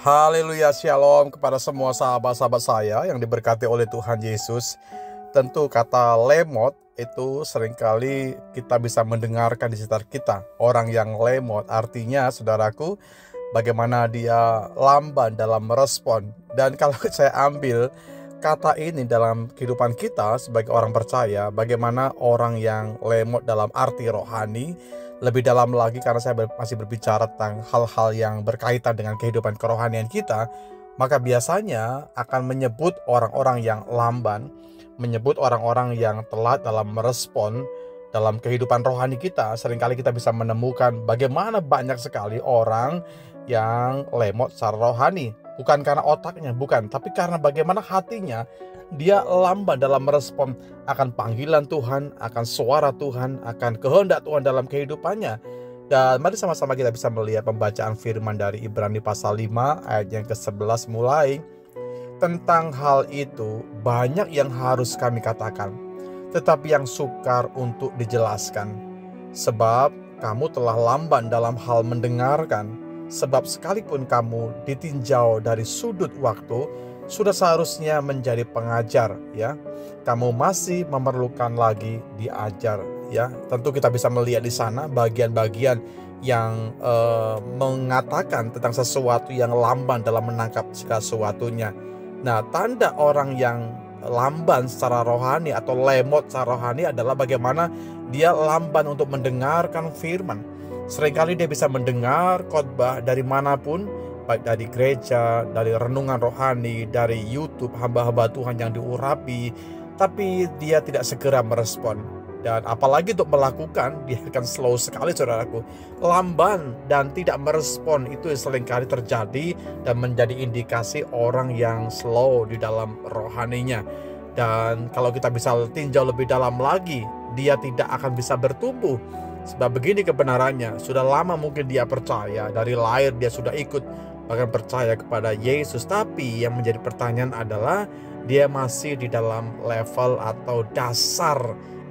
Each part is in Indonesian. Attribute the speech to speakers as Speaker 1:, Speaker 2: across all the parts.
Speaker 1: Haleluya, shalom kepada semua sahabat-sahabat saya yang diberkati oleh Tuhan Yesus. Tentu kata lemot itu seringkali kita bisa mendengarkan di sekitar kita. Orang yang lemot artinya, saudaraku, bagaimana dia lamban dalam merespon. Dan kalau saya ambil kata ini dalam kehidupan kita sebagai orang percaya, bagaimana orang yang lemot dalam arti rohani, lebih dalam lagi karena saya masih berbicara tentang hal-hal yang berkaitan dengan kehidupan kerohanian kita, maka biasanya akan menyebut orang-orang yang lamban, menyebut orang-orang yang telat dalam merespon dalam kehidupan rohani kita. Seringkali kita bisa menemukan bagaimana banyak sekali orang yang lemot secara rohani. Bukan karena otaknya, bukan, tapi karena bagaimana hatinya dia lamban dalam merespon akan panggilan Tuhan, akan suara Tuhan, akan kehendak Tuhan dalam kehidupannya. Dan mari sama-sama kita bisa melihat pembacaan firman dari Ibrani pasal 5 ayat yang ke-11 mulai. Tentang hal itu banyak yang harus kami katakan, tetapi yang sukar untuk dijelaskan. Sebab kamu telah lamban dalam hal mendengarkan. Sebab sekalipun kamu ditinjau dari sudut waktu, sudah seharusnya menjadi pengajar, ya. Kamu masih memerlukan lagi diajar, ya. Tentu kita bisa melihat di sana bagian-bagian yang mengatakan tentang sesuatu yang lamban dalam menangkap segala sesuatunya. Nah, tanda orang yang lamban secara rohani atau lemot secara rohani adalah bagaimana dia lamban untuk mendengarkan firman. Seringkali dia bisa mendengar khotbah dari manapun, baik dari gereja, dari renungan rohani, dari YouTube, hamba-hamba Tuhan yang diurapi, tapi dia tidak segera merespon. Dan apalagi untuk melakukan, dia akan slow sekali, saudaraku. Lamban dan tidak merespon itu seringkali terjadi dan menjadi indikasi orang yang slow di dalam rohaninya. Dan kalau kita bisa tinjau lebih dalam lagi, dia tidak akan bisa bertumbuh. Sebab begini kebenarannya, sudah lama mungkin dia percaya, dari lahir dia sudah ikut, bahkan percaya kepada Yesus. Tapi yang menjadi pertanyaan adalah dia masih di dalam level atau dasar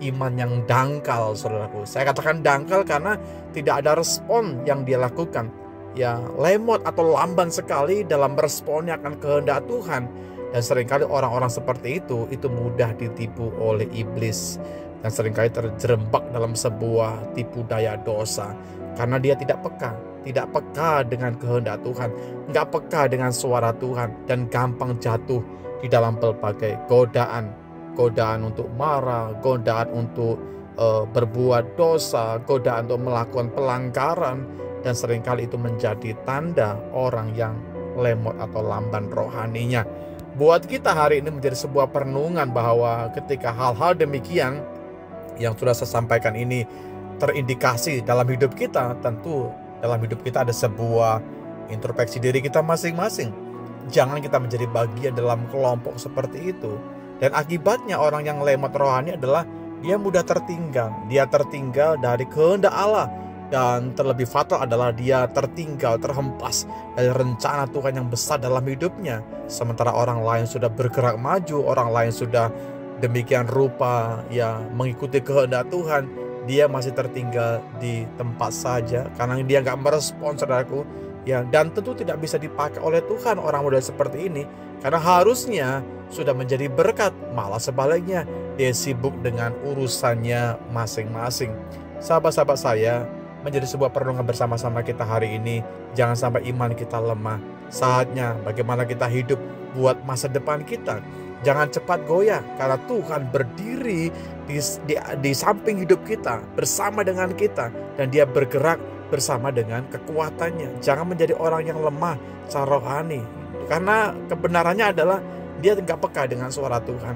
Speaker 1: iman yang dangkal, saudaraku. Saya katakan dangkal karena tidak ada respon yang dia lakukan. Ya, lemot atau lamban sekali dalam responnya akan kehendak Tuhan. Dan seringkali orang-orang seperti itu mudah ditipu oleh iblis. Dan seringkali terjerembab dalam sebuah tipu daya dosa. Karena dia tidak peka dengan kehendak Tuhan, nggak peka dengan suara Tuhan, dan gampang jatuh di dalam berbagai godaan. Godaan untuk marah, godaan untuk berbuat dosa, godaan untuk melakukan pelanggaran. Dan seringkali itu menjadi tanda orang yang lemot atau lamban rohaninya. Buat kita hari ini menjadi sebuah perenungan bahwa ketika hal-hal demikian yang sudah saya sampaikan ini terindikasi dalam hidup kita, tentu dalam hidup kita ada sebuah introspeksi diri kita masing-masing. Jangan kita menjadi bagian dalam kelompok seperti itu. Dan akibatnya orang yang lemot rohani adalah dia mudah tertinggal. Dia tertinggal dari kehendak Allah. Dan terlebih fatal adalah dia tertinggal, terhempas dari rencana Tuhan yang besar dalam hidupnya. Sementara orang lain sudah bergerak maju, orang lain sudah demikian rupa ya mengikuti kehendak Tuhan, dia masih tertinggal di tempat saja karena dia nggak merespon, saudaraku. Ya, dan tentu tidak bisa dipakai oleh Tuhan orang muda seperti ini, karena harusnya sudah menjadi berkat, malah sebaliknya dia sibuk dengan urusannya masing-masing. Sahabat-sahabat saya, menjadi sebuah perenungan bersama-sama kita hari ini. Jangan sampai iman kita lemah. Saatnya bagaimana kita hidup buat masa depan kita. Jangan cepat goyah, karena Tuhan berdiri di samping hidup kita, bersama dengan kita, dan dia bergerak bersama dengan kekuatannya. Jangan menjadi orang yang lemah secara rohani, karena kebenarannya adalah dia tidak peka dengan suara Tuhan.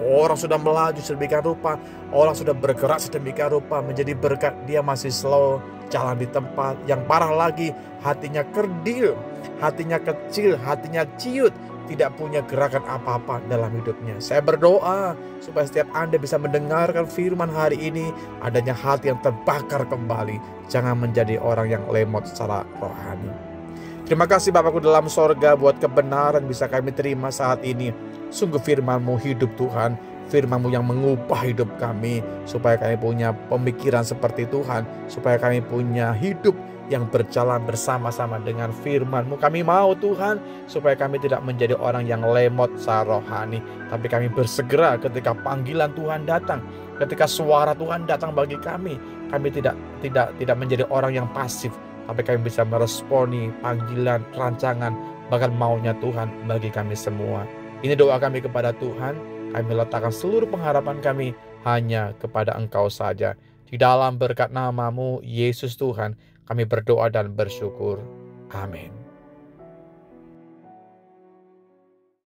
Speaker 1: Orang sudah melaju sedemikian rupa, orang sudah bergerak sedemikian rupa menjadi berkat, dia masih slow, jalan di tempat. Yang parah lagi, hatinya kerdil, hatinya kecil, hatinya ciut, tidak punya gerakan apa-apa dalam hidupnya. Saya berdoa supaya setiap Anda bisa mendengarkan firman hari ini, adanya hati yang terbakar kembali. Jangan menjadi orang yang lemot secara rohani. Terima kasih Bapakku dalam sorga buat kebenaran bisa kami terima saat ini. Sungguh firman-Mu hidup Tuhan, firman-Mu yang mengubah hidup kami, supaya kami punya pemikiran seperti Tuhan, supaya kami punya hidup yang berjalan bersama-sama dengan firman-Mu. Kami mau Tuhan, supaya kami tidak menjadi orang yang lemot secara rohani, tapi kami bersegera ketika panggilan Tuhan datang, ketika suara Tuhan datang bagi kami. Kami tidak menjadi orang yang pasif, tapi kami bisa meresponi panggilan, rancangan, bahkan maunya Tuhan bagi kami semua. Ini doa kami kepada Tuhan. Kami letakkan seluruh pengharapan kami hanya kepada Engkau saja. Di dalam berkat nama-Mu, Yesus Tuhan, kami berdoa dan bersyukur. Amin.